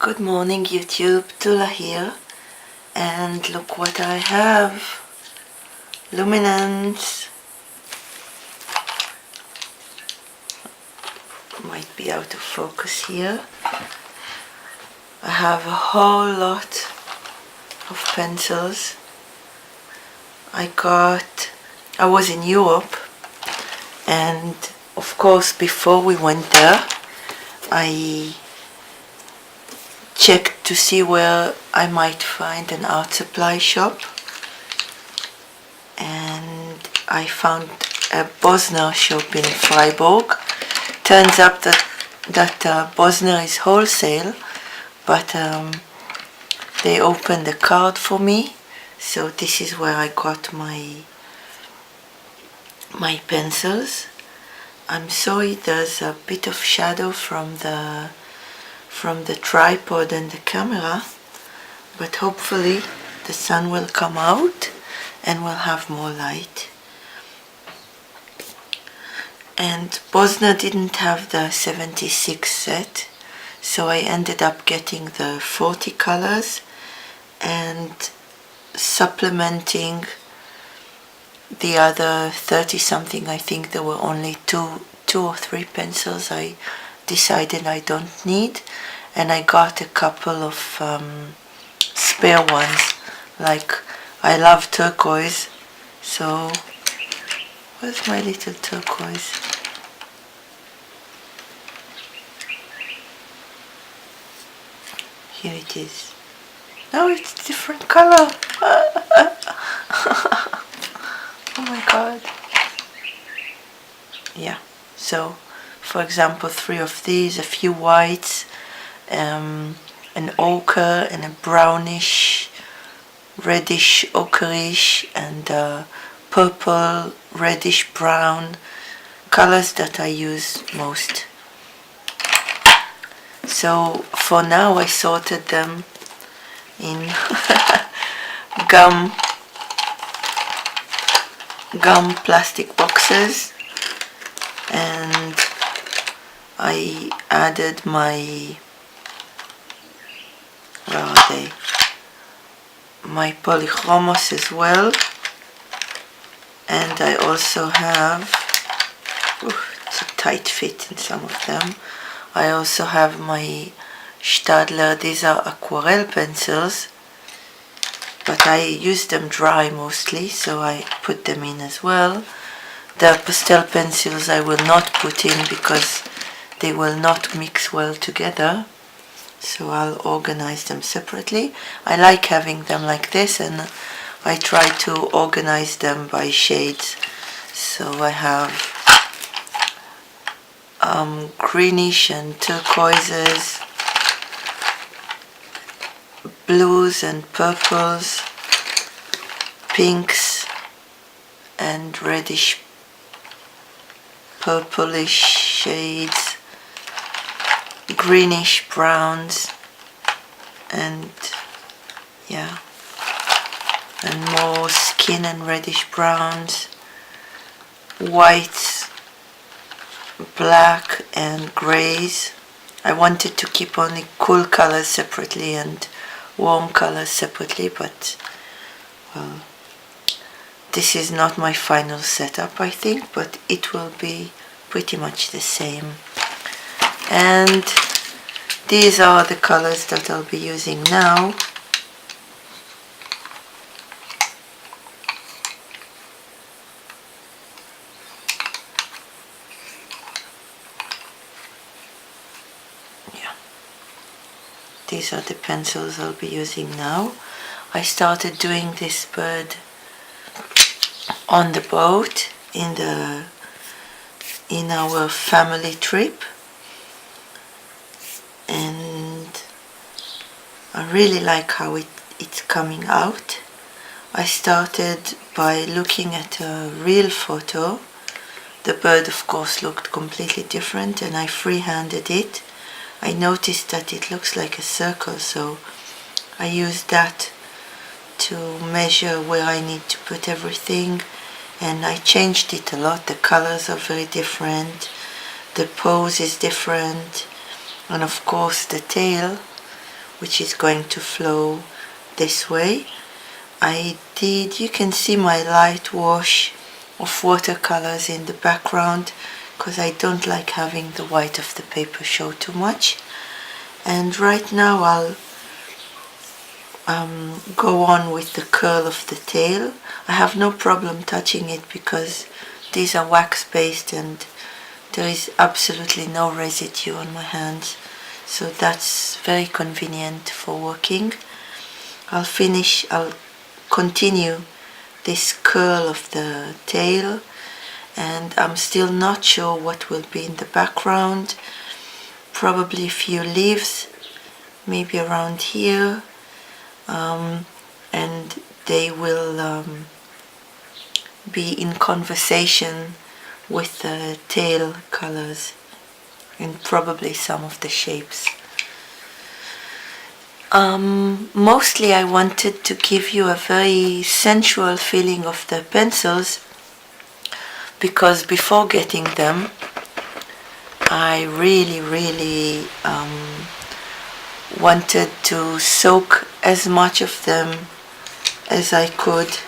Good morning YouTube, Tula here, and look what I have. Luminance. Might be out of focus here. I have a whole lot of pencils. I was in Europe, and of course before we went there I checked to see where I might find an art supply shop, and I found a Boesner shop in Freiburg. Turns up that Boesner is wholesale, but they opened a card for me, so this is where I got my pencils. I'm sorry there's a bit of shadow from the tripod and the camera, but hopefully the sun will come out and we'll have more light. And Boesner didn't have the 76 set, so I ended up getting the 40 colors and supplementing the other 30 something. I think there were only two or three pencils I decided I don't need, and I got a couple of spare ones. Like, I love turquoise, so where's my little turquoise? Here it is. No, it's a different color. Oh my god. Yeah, so for example 3 of these, a few whites, an ochre and a brownish, reddish ochreish, and purple, reddish brown, colors that I use most. So for now I sorted them in gum plastic boxes, and I added my, where are they, my polychromos as well, and I also have, it's a tight fit in some of them, I also have my Stadler. These are aquarelle pencils, but I use them dry mostly, so I put them in as well. The pastel pencils I will not put in because they will not mix well together, so I'll organize them separately. I like having them like this, and I try to organize them by shades. So I have greenish and turquoises, blues and purples, pinks and reddish purplish shades, greenish browns, and yeah, and more skin and reddish browns, whites, black and grays. I wanted to keep only cool colors separately and warm colors separately, but well, this is not my final setup, I think, but it will be pretty much the same. And these are the colors that I'll be using now. These are the pencils I'll be using now. I started doing this bird on the boat in our family trip, and I really like how it's coming out. I started by looking at a real photo. The bird of course looked completely different, and I freehanded it. I noticed that it looks like a circle, so I used that to measure where I need to put everything, and I changed it a lot. The colors are very different, the pose is different, and of course the tail which is going to flow this way. You can see my light wash of watercolors in the background because I don't like having the white of the paper show too much. And right now I'll go on with the curl of the tail. I have no problem touching it because these are wax based and there is absolutely no residue on my hands, so that's very convenient for working. I'll continue this curl of the tail, and I'm still not sure what will be in the background. Probably a few leaves, maybe around here, and they will be in conversation with the tail colors and probably some of the shapes. Mostly I wanted to give you a very sensual feeling of the pencils because before getting them I really wanted to soak as much of them as I could,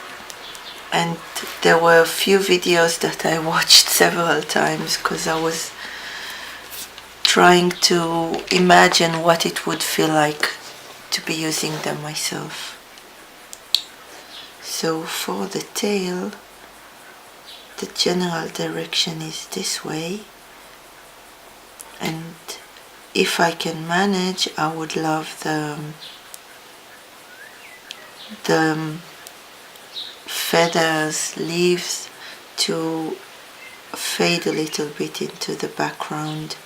and there were a few videos that I watched several times because I was trying to imagine what it would feel like to be using them myself. So for the tail, the general direction is this way, and if I can manage, I would love the feathers, leaves to fade a little bit into the background.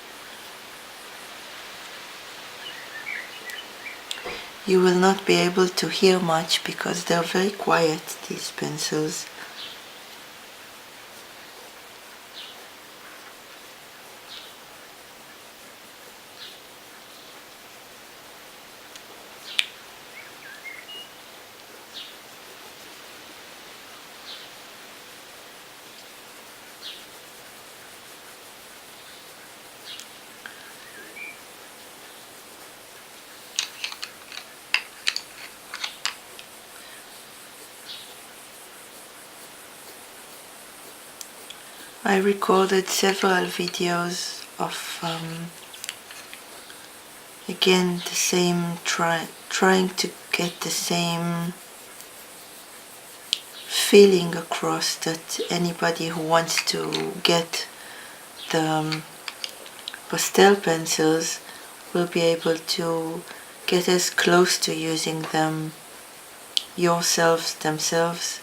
You will not be able to hear much because they're very quiet, these pencils. I recorded several videos of again the same, trying to get the same feeling across, that anybody who wants to get the pastel pencils will be able to get as close to using them themselves.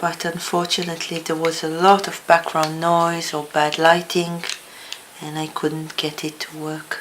But unfortunately there was a lot of background noise or bad lighting and I couldn't get it to work.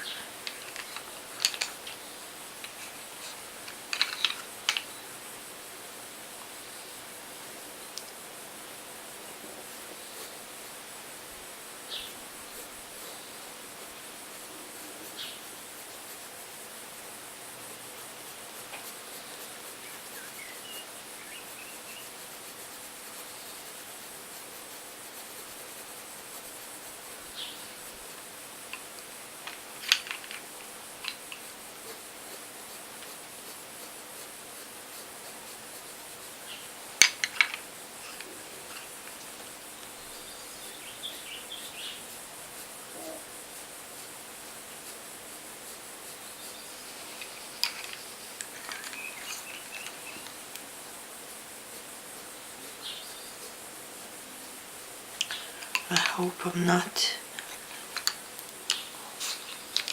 I hope I'm not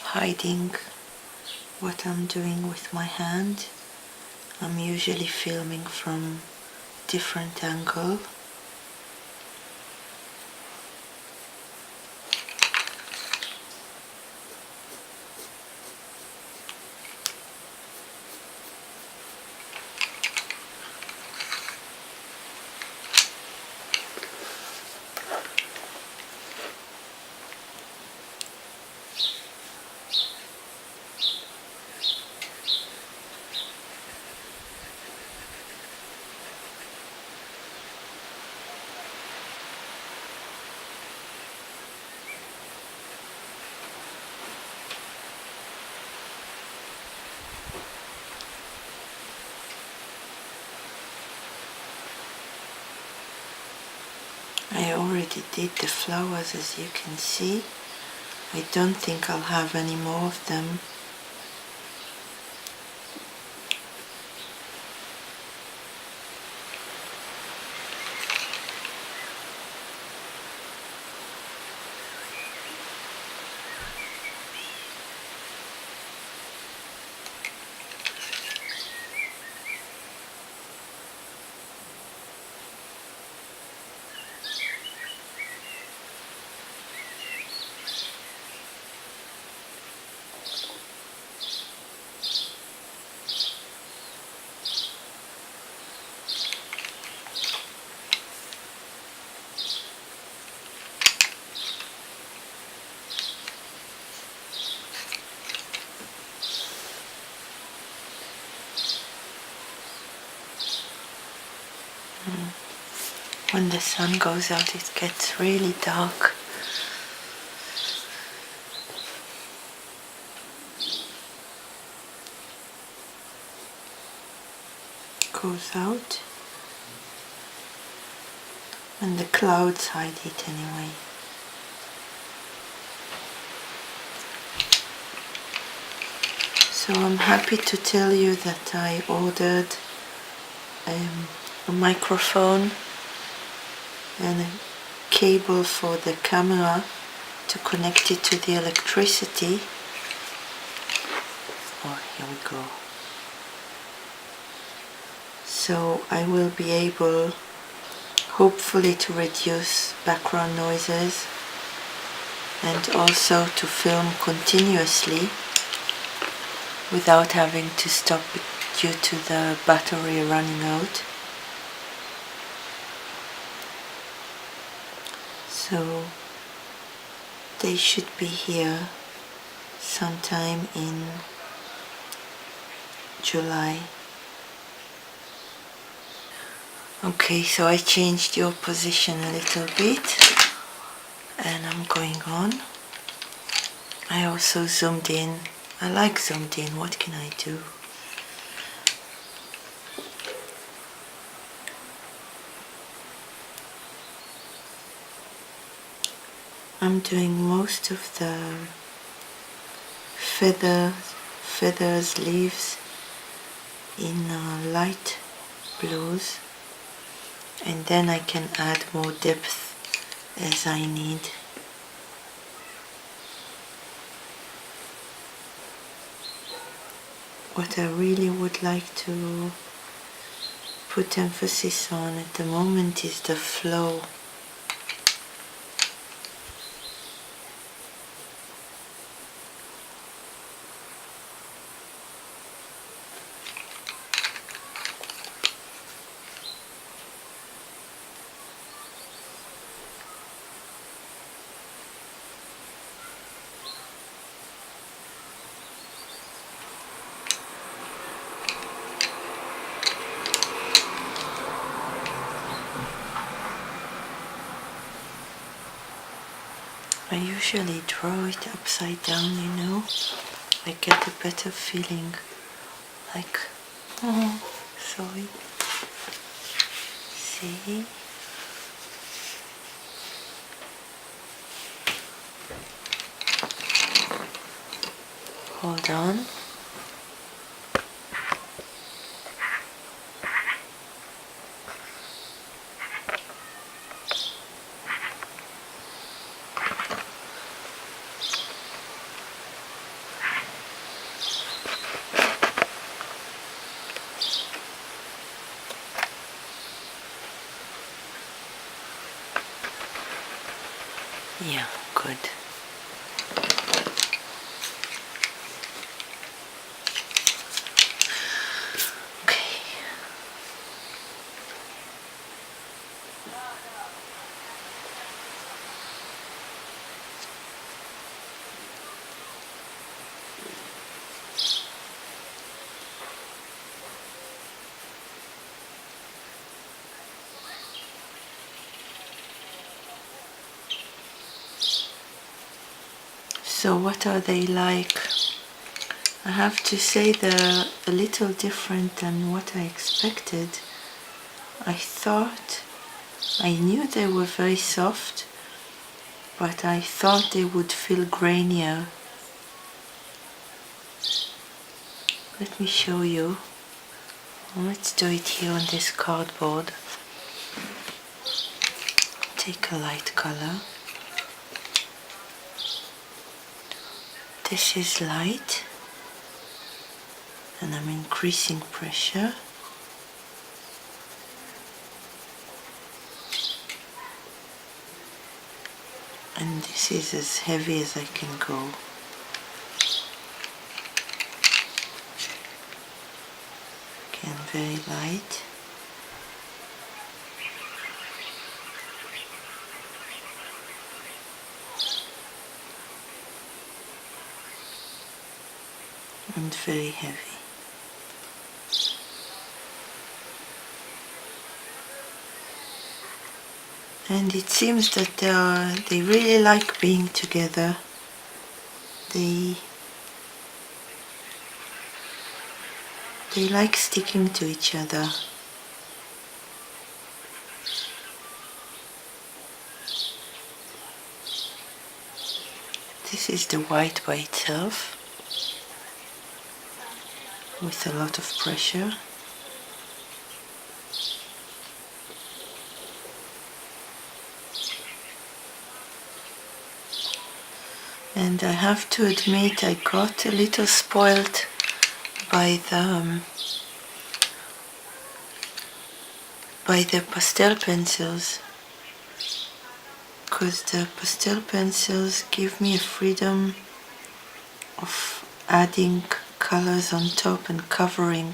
hiding what I'm doing with my hand. I'm usually filming from different angle. already did the flowers, as you can see. I don't think I'll have any more of them. When the sun goes out, it gets really dark. Goes out, and the clouds hide it anyway. So I'm happy to tell you that I ordered a microphone and a cable for the camera to connect it to the electricity. Oh, here we go. So I will be able, hopefully, to reduce background noises and also to film continuously without having to stop due to the battery running out. So they should be here sometime in July. Okay, so I changed your position a little bit and I'm going on. I also zoomed in. I like zoomed in, what can I do? I'm doing most of the feathers, leaves in light blues, and then I can add more depth as I need. What I really would like to put emphasis on at the moment is the flow. I usually draw it upside down, you know. I get a better feeling, like, oh, sorry. See? Hold on. Yeah, good. Okay. So what are they like? I have to say they're a little different than what I expected. I thought I knew they were very soft, but I thought they would feel grainier. Let me show you. Let's do it here on this cardboard. Take a light color. This is light, and I'm increasing pressure. And this is as heavy as I can go. Again, very light. And very heavy. And it seems that they really like being together. They like sticking to each other. This is the white by itself, with a lot of pressure. And I have to admit, I got a little spoiled by the pastel pencils, because the pastel pencils give me a freedom of adding colors on top and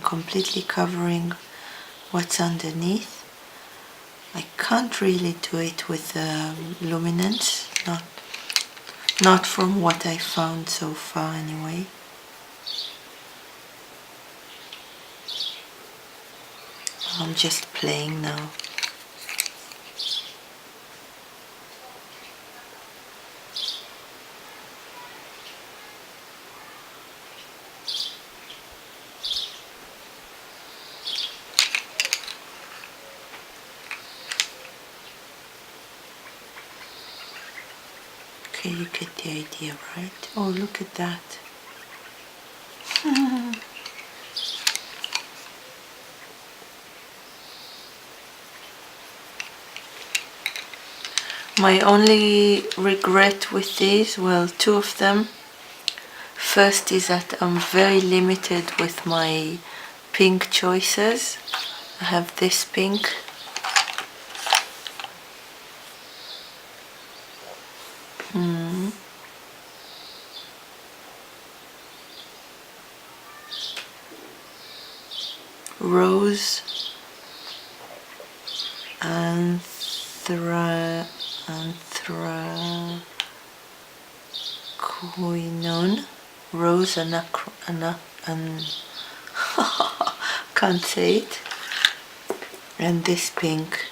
completely covering what's underneath. I can't really do it with luminance, not from what I found so far anyway. I'm just playing now. Okay, you get the idea, right? Oh, look at that. My only regret with these, well, two of them. First is that I'm very limited with my pink choices. I have this pink. Rose, anthraquinone, rose can't say it, and this pink.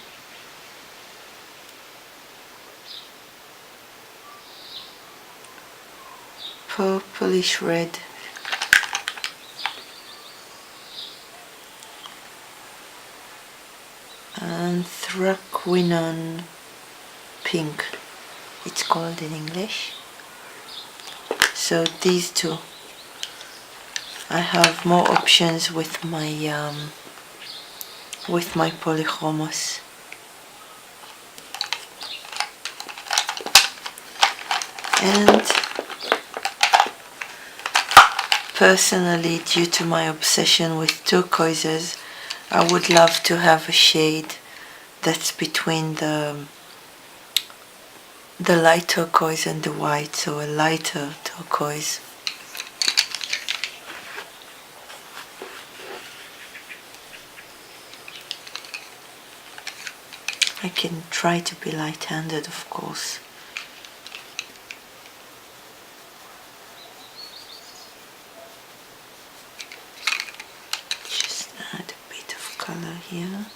Purplish red. Anthraquinone pink, it's called in English. So these two. I have more options with my polychromos. And personally, due to my obsession with turquoises, I would love to have a shade that's between the light turquoise and the white, so a lighter turquoise. I can try to be light-handed, of course. Just add a bit of color here.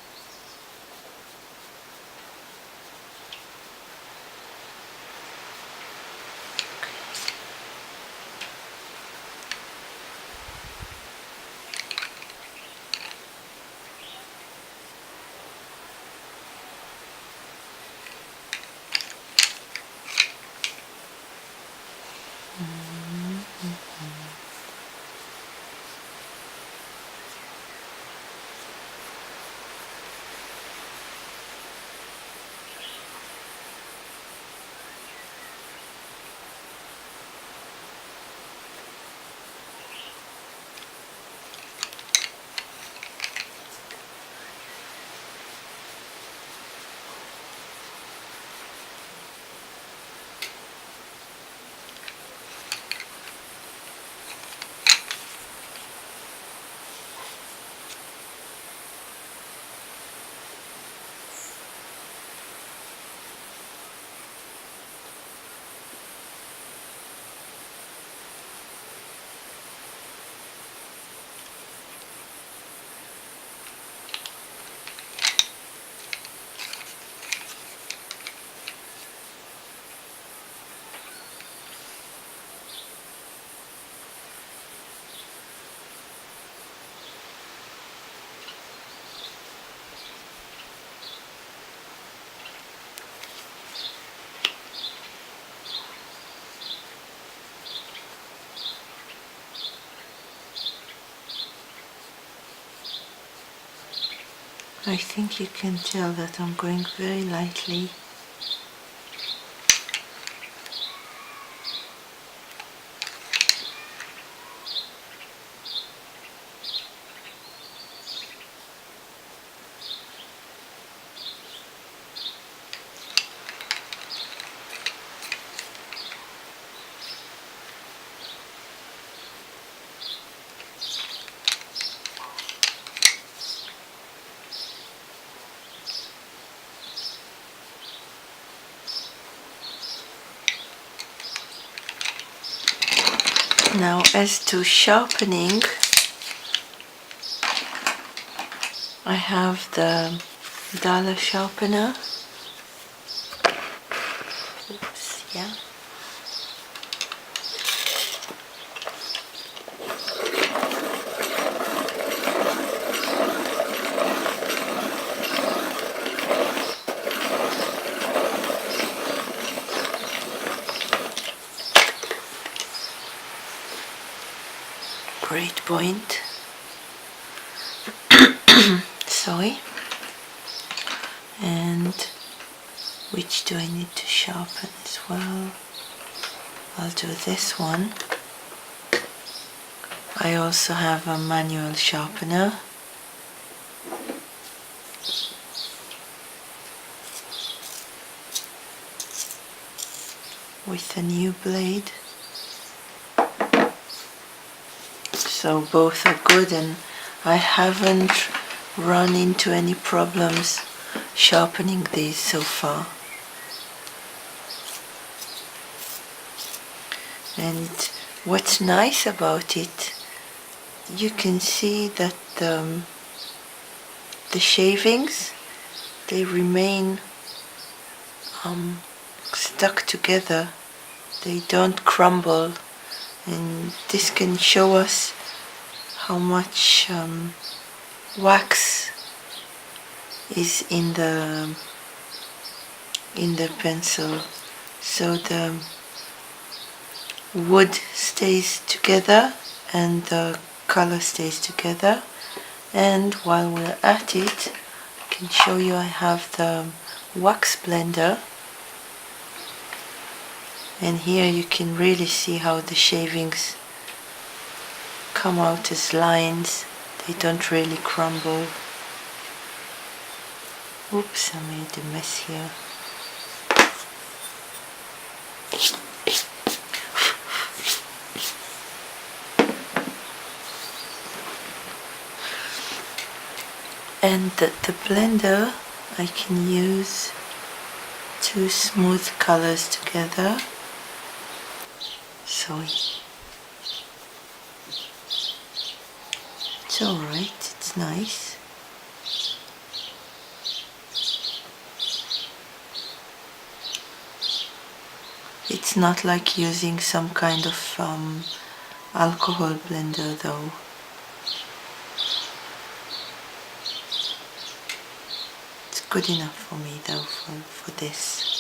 I think you can tell that I'm going very lightly. Now, as to sharpening, I have the dollar sharpener. Oops, yeah. Great point. Sorry. And which do I need to sharpen as well? I'll do this one. I also have a manual sharpener. With a new blade. So both are good, and I haven't run into any problems sharpening these so far. And what's nice about it, you can see that the shavings, they remain stuck together. They don't crumble, and this can show us how much wax is in the pencil. So the wood stays together and the color stays together. And while we're at it, I can show you I have the wax blender, and here you can really see how the shavings come out as lines. They don't really crumble. Oops, I made a mess here. And the blender I can use to smooth colors together. Sorry. It's alright, it's nice. It's not like using some kind of alcohol blender though. It's good enough for me though for this.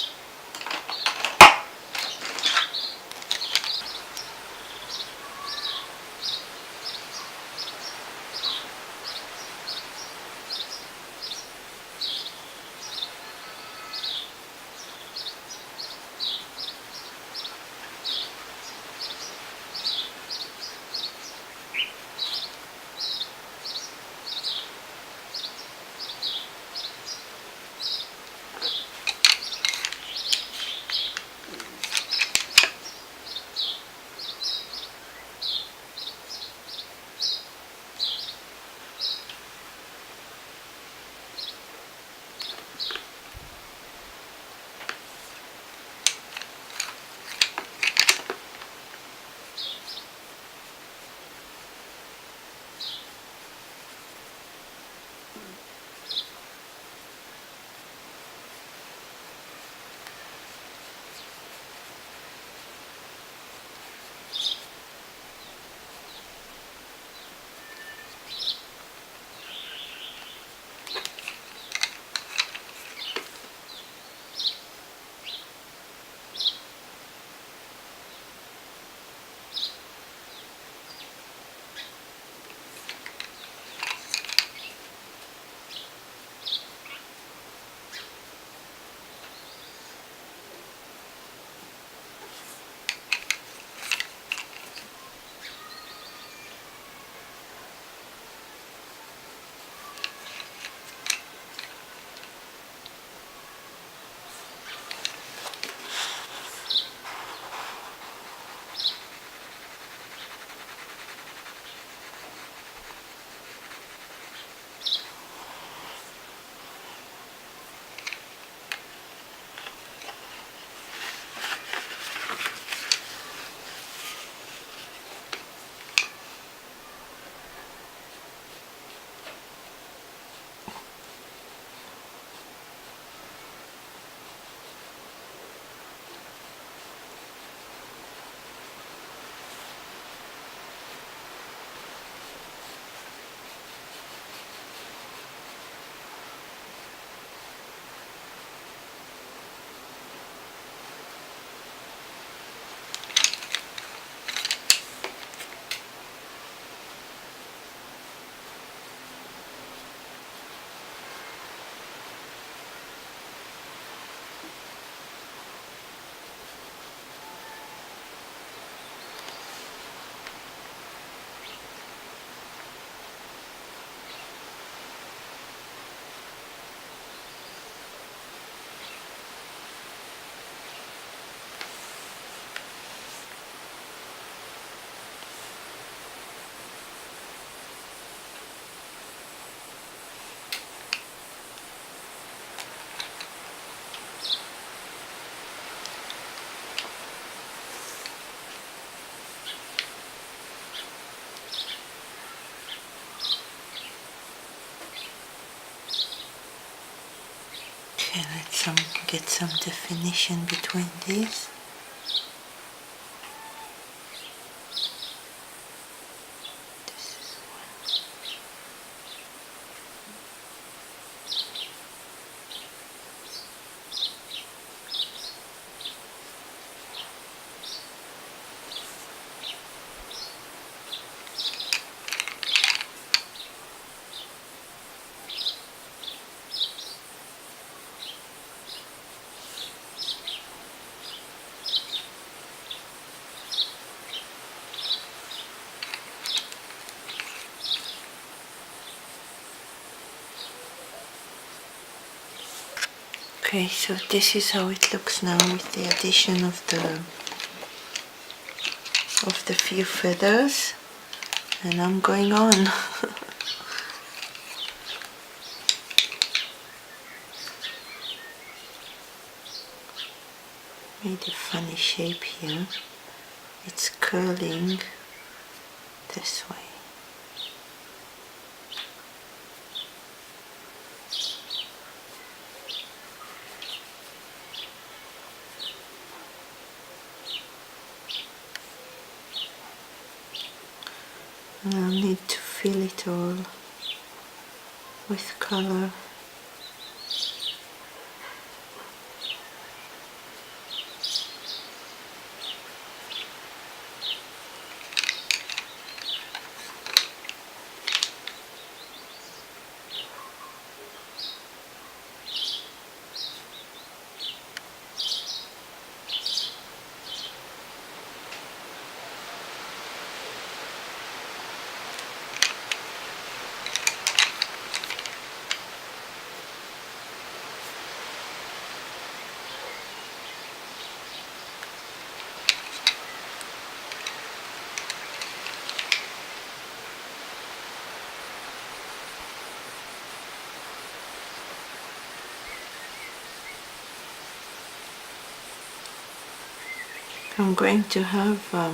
Okay, let's get some definition between these. Okay, so this is how it looks now with the addition of the few feathers, and I'm going on. Made a funny shape here. It's curling this way. And I'll need to fill it all with color. I'm going to have a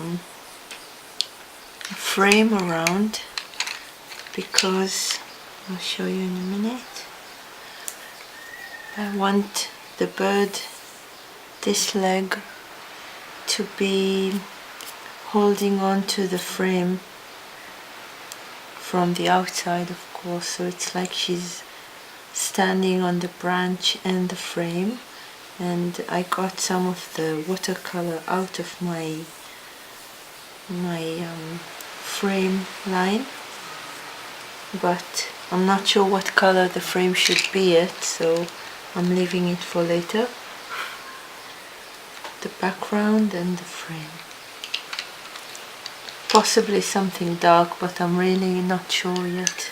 frame around, because I'll show you in a minute. I want the bird, this leg, to be holding on to the frame from the outside, of course, so it's like she's standing on the branch and the frame. And I got some of the watercolor out of my frame line, but I'm not sure what color the frame should be yet, so I'm leaving it for later. The background and the frame. Possibly something dark, but I'm really not sure yet.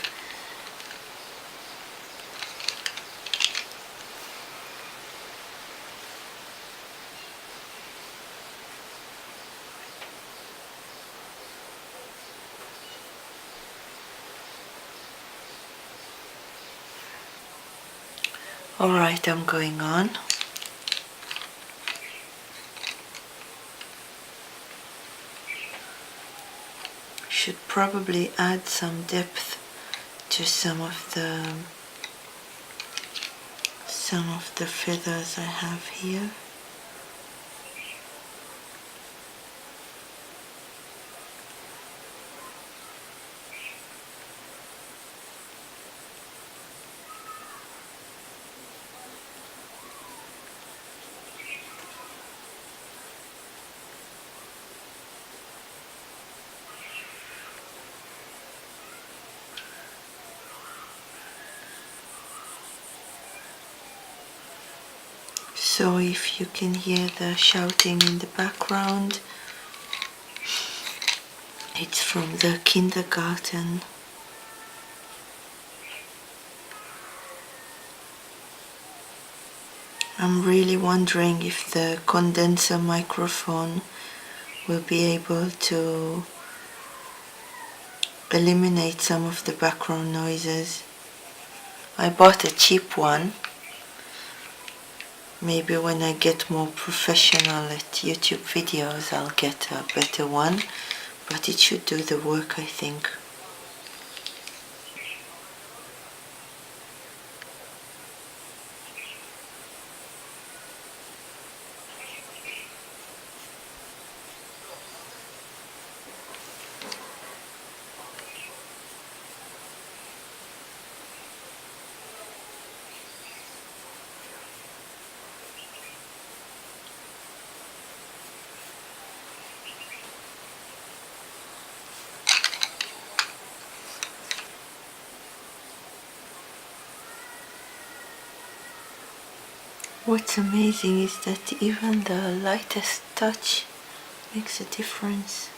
Alright, I'm going on. Should probably add some depth to some of the feathers I have here. So if you can hear the shouting in the background, it's from the kindergarten. I'm really wondering if the condenser microphone will be able to eliminate some of the background noises. I bought a cheap one. Maybe when I get more professional at YouTube videos I'll get a better one, but it should do the work, I think. What's amazing is that even the lightest touch makes a difference.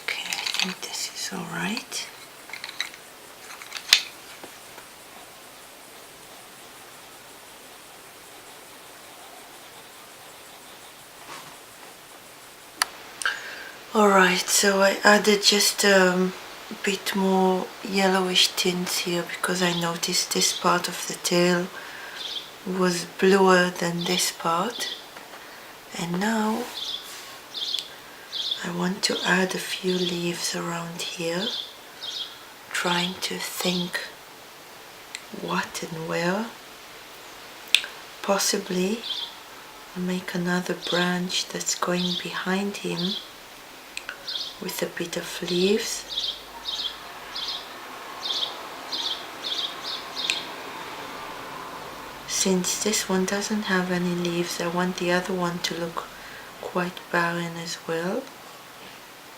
Okay, I think this is all right. Alright, so I added just a bit more yellowish tints here because I noticed this part of the tail was bluer than this part. And now I want to add a few leaves around here, trying to think what and where. Possibly I'll make another branch that's going behind him with a bit of leaves. Since this one doesn't have any leaves, I want the other one to look quite barren as well.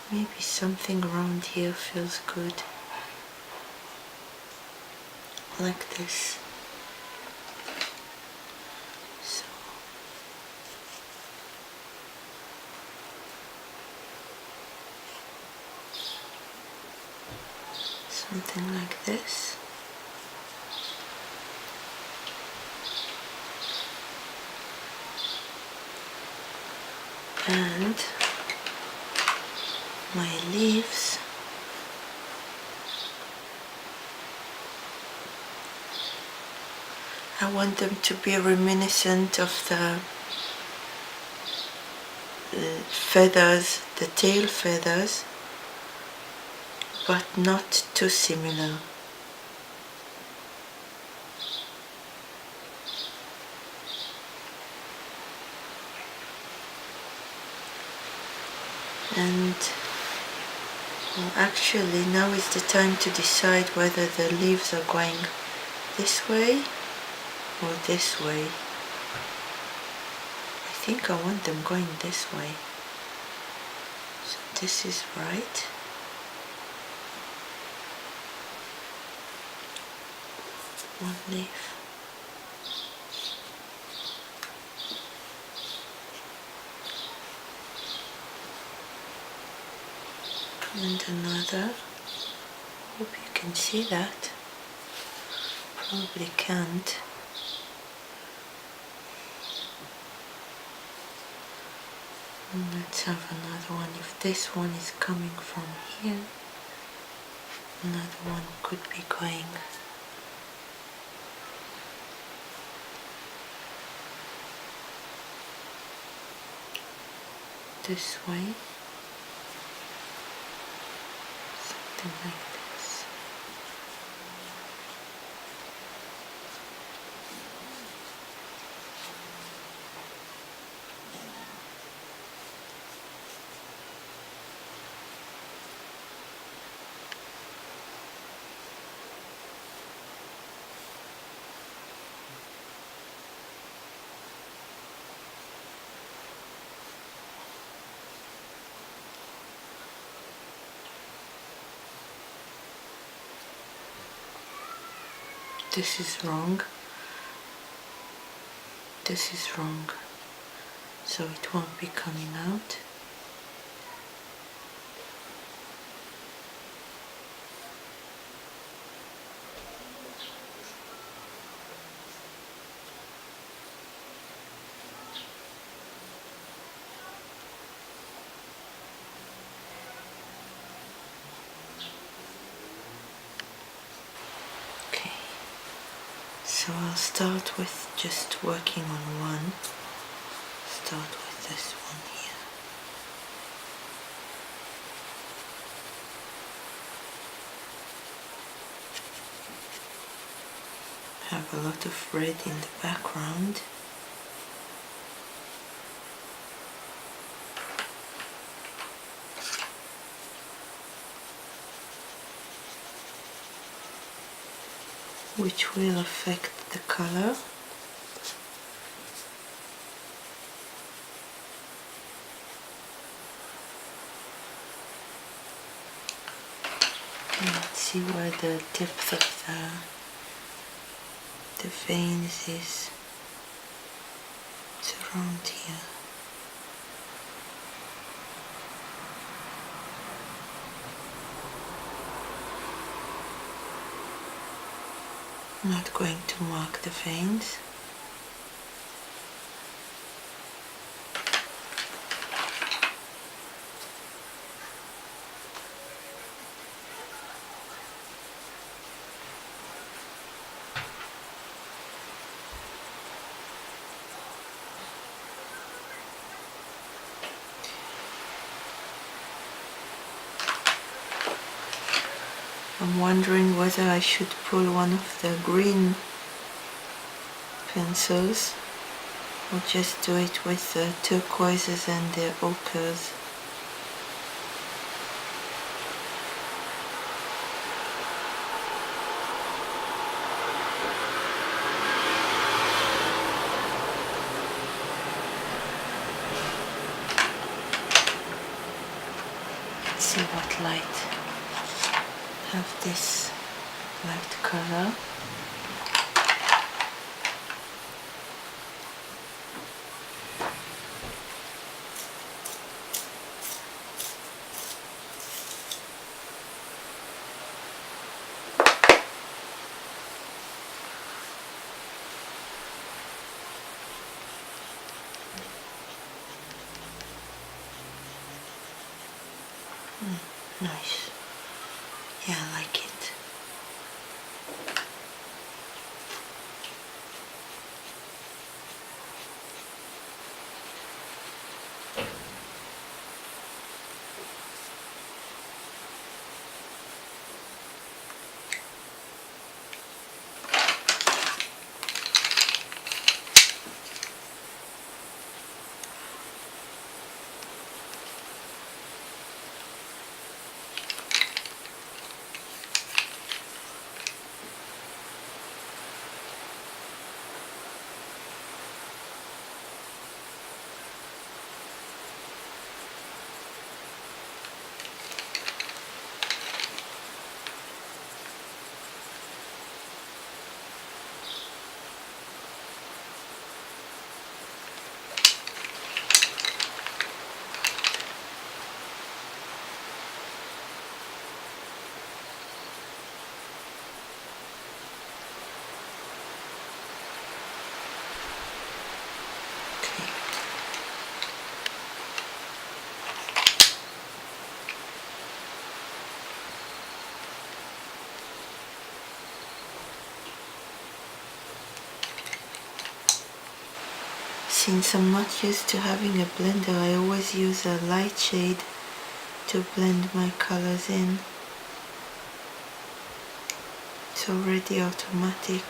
Maybe something around here feels good. Like this. So. Something like this. And my leaves I want them to be reminiscent of the feathers, the tail feathers, but not too similar. And well, actually now is the time to decide whether the leaves are going this way or this way. I think I want them going this way. So this is right. One leaf. And another. Hope you can see that. Probably can't. And let's have another one. If this one is coming from here, another one could be going this way. Something like this. This is wrong. This is wrong. So it won't be coming out. So I'll start with just working on one. Start with this one here. Have a lot of red in the background. Which will affect the color. Let's see where the depth of the veins is. It's around here. I'm not going to mark the veins. I'm wondering whether I should pull one of the green pencils or just do it with the turquoises and the ochres. Let's see what light. Have this light color. Nice. Yeah, I like it. Since I'm not used to having a blender, I always use a light shade to blend my colors in. It's already automatic.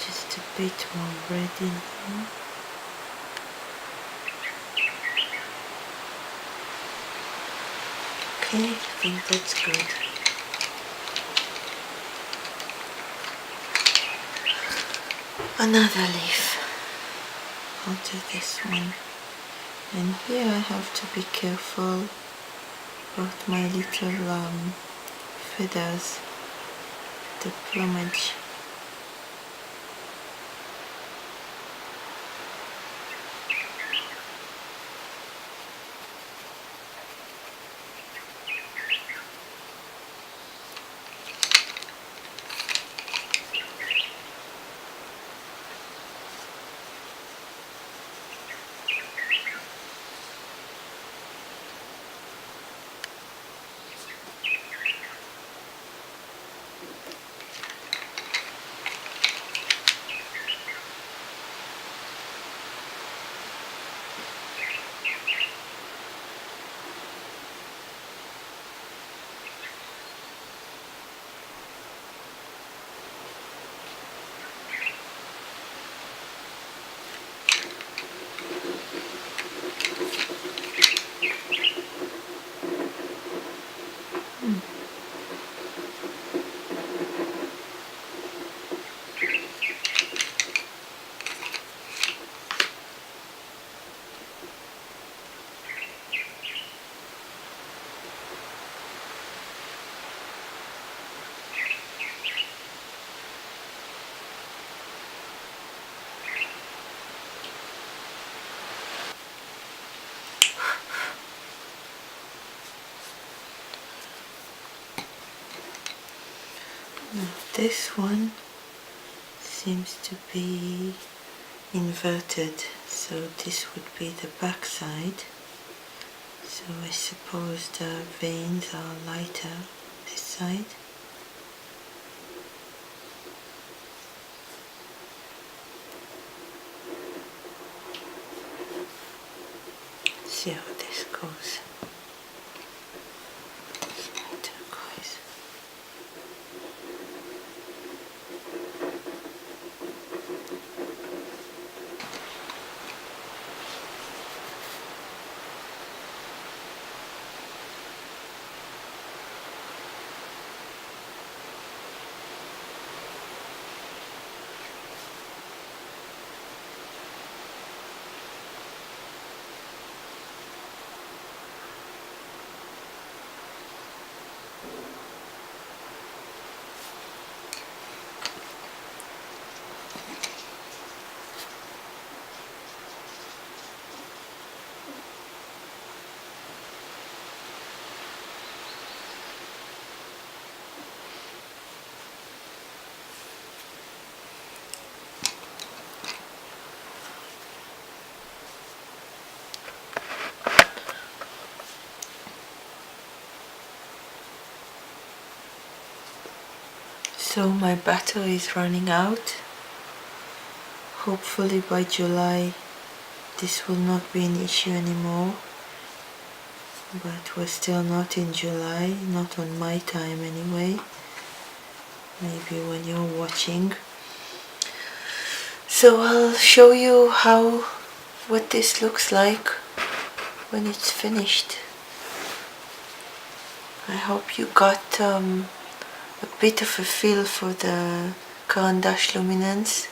Just a bit more red in here. Okay, I think that's good. another leaf. I'll do this one. And here I have to be careful about my little feathers, the plumage. Now this one seems to be inverted, so this would be the back side. So I suppose the veins are lighter this side. Let's see how this goes. Turquoise. So my battery is running out. Hopefully by July this will not be an issue anymore. But we're still not in July, not on my time anyway. Maybe when you're watching. So I'll show you what this looks like when it's finished. I hope you got a bit of a feel for the Caran D'ache Luminance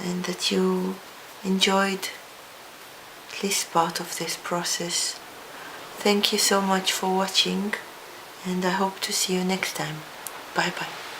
and that you enjoyed at least part of this process. Thank you so much for watching, and I hope to see you next time. Bye bye.